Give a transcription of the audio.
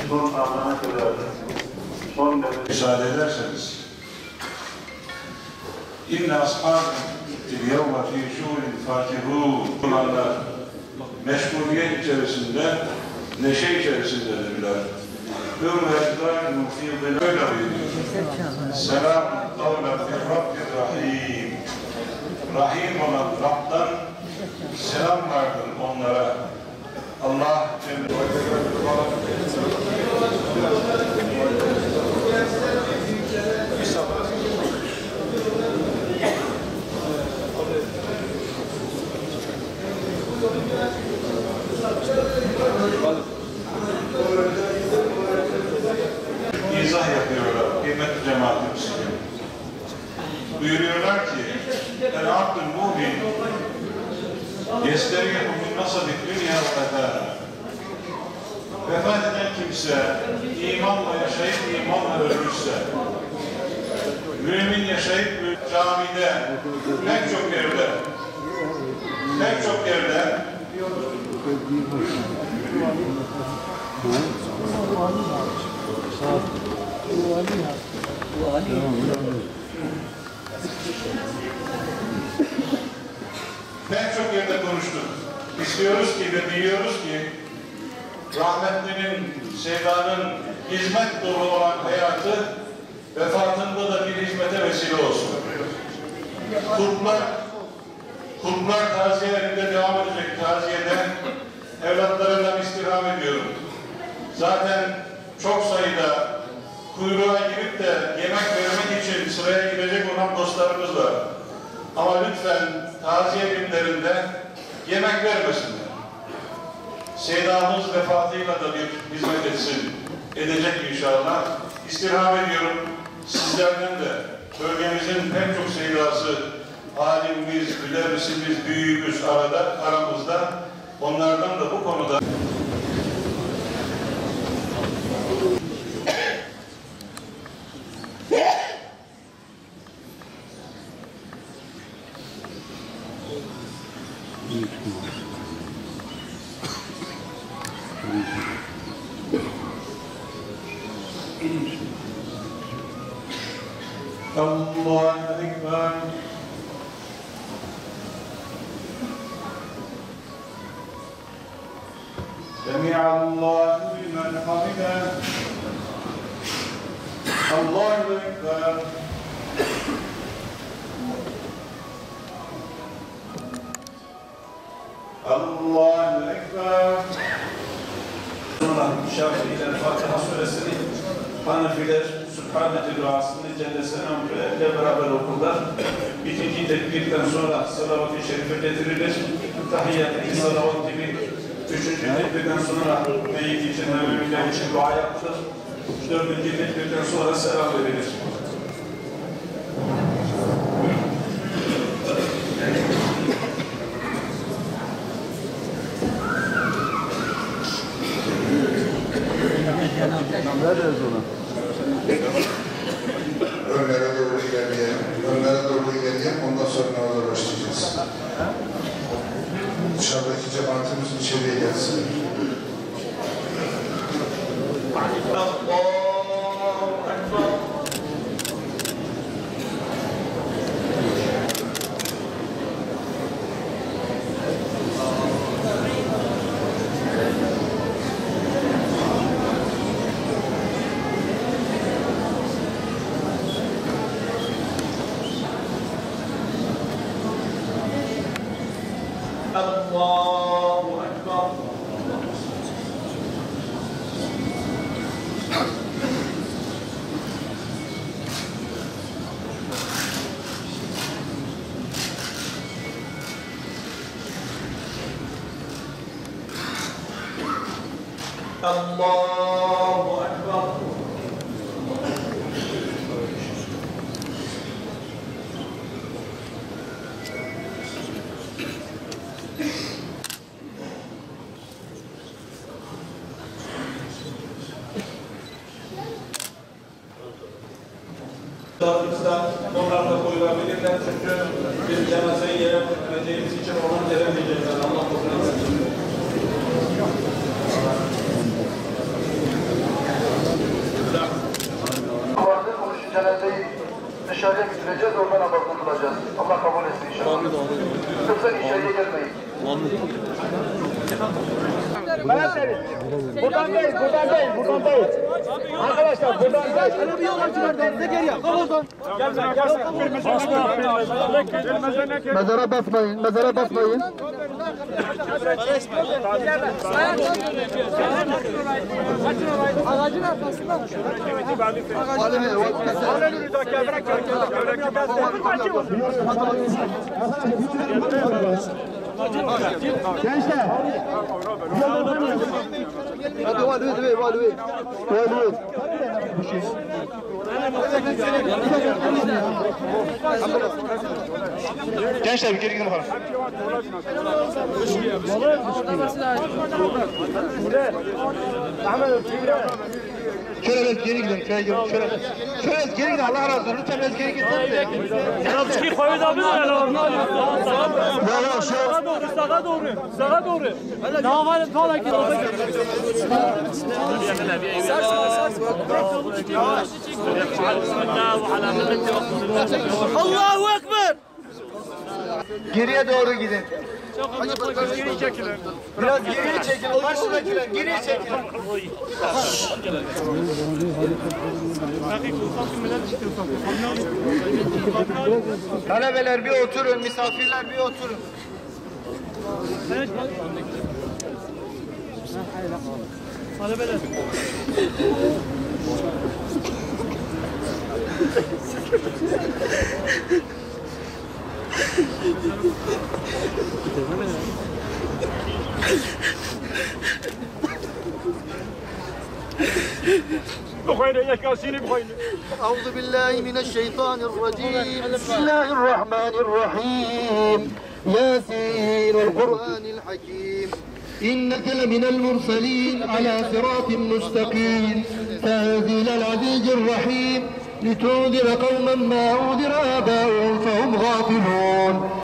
Son anına kadar, son derece müsaade ederseniz, İnne ashab'il yevme fî şûrin fâkihûn olanlar meşguliyet içerisinde, neşe içerisindedirler. Hürmetler muhîdine öyle buyuruyor. Selamun kavlen min Rabbir Rahim. Rahim olan Rab'dan selam vardır onlara. Allah İzah yapıyorlar kıymetli cemaat-i müslim. Buyuruyorlar ki el-abdül mu'min yesteriyehu min nasabi dünya ve fâna. Vefat eden kimse imanla yaşayıp imanla ölmüşse, mümin yaşayıp camide, pek çok yerde konuştuk. İstiyoruz ki ve biliyoruz ki rahmetlinin, sevdanın hizmet dolu olan hayatı vefatında da bir hizmete vesile olsun. Kurtlar taziyelerinde devam edecek taziyede evlatlarından istirham ediyorum. Zaten çok sayıda kuyruğa girip de yemek vermek için sıraya girecek olan dostlarımız var. Ama lütfen taziye günlerinde yemek vermesinler. Sevdamız vefatıyla da bir hizmet etsin, edecek inşallah. İstirham ediyorum sizlerden de bölgemizin pek çok sevdası, alimimiz, müderrisimiz, büyüğümüz aramızda. Onlardan da bu konuda Allahu Ekber. Semi'allahu limen hamide. Allahu Ekber. Allahu Ekber. Şafiiler Fatiha suresini, Hanefiler Sübhane duasını Celle Selam ile beraber okurlar. İkinci tekbirden sonra salavat-ı şerife getirilir. Tahiyyat-ı salavat gibi üçüncü tekbirden sonra meyyit için ve müminler için dua yapılır. Dördüncü tekbirden sonra selam verilir. Önlere doğru ilerleyelim, ondan sonra namaza başlayacağız. Dışarıdaki cemaatimiz içeriye gelsin. Allahu Ekber. Allahu Ekber. Onlar da koyulabilirler çünkü biz cenazeyi yere getireceğimiz için oradan gelemeyecekler. Allah korusun. Buradan değil, buradan değil, buradan değil. Arkadaşlar buradan değil. Şöyle bir yol açın. Ne geriye? Kal oradan. Gel. Mezara basmayın, mezara basmayın. Ağacın arkasından. Gençler. Hadi valide. Gençler bir geri gidin bakalım. Şöyle biraz geri gidin. Şöyle geri gidin. Allah razı olsun. Lütfen biraz geri gidin. Ya çıkı koyun abi sağa doğru. Daha var falan ki. Allahu Ekber. Geriye doğru gidin. Biraz geriye çekilin. Karşıdakiler geriye çekilin. Talebeler bir oturun, misafirler bir oturun. Talebeler. أعوذ بالله من الشيطان الرجيم بسم الله الرحمن الرحيم ياسين والقرآن الحكيم إنك لمن المرسلين على صراط مستقيم تنزيل العزيز الرحيم لتنذر قوما ما أنذر آباؤهم فهم غافلون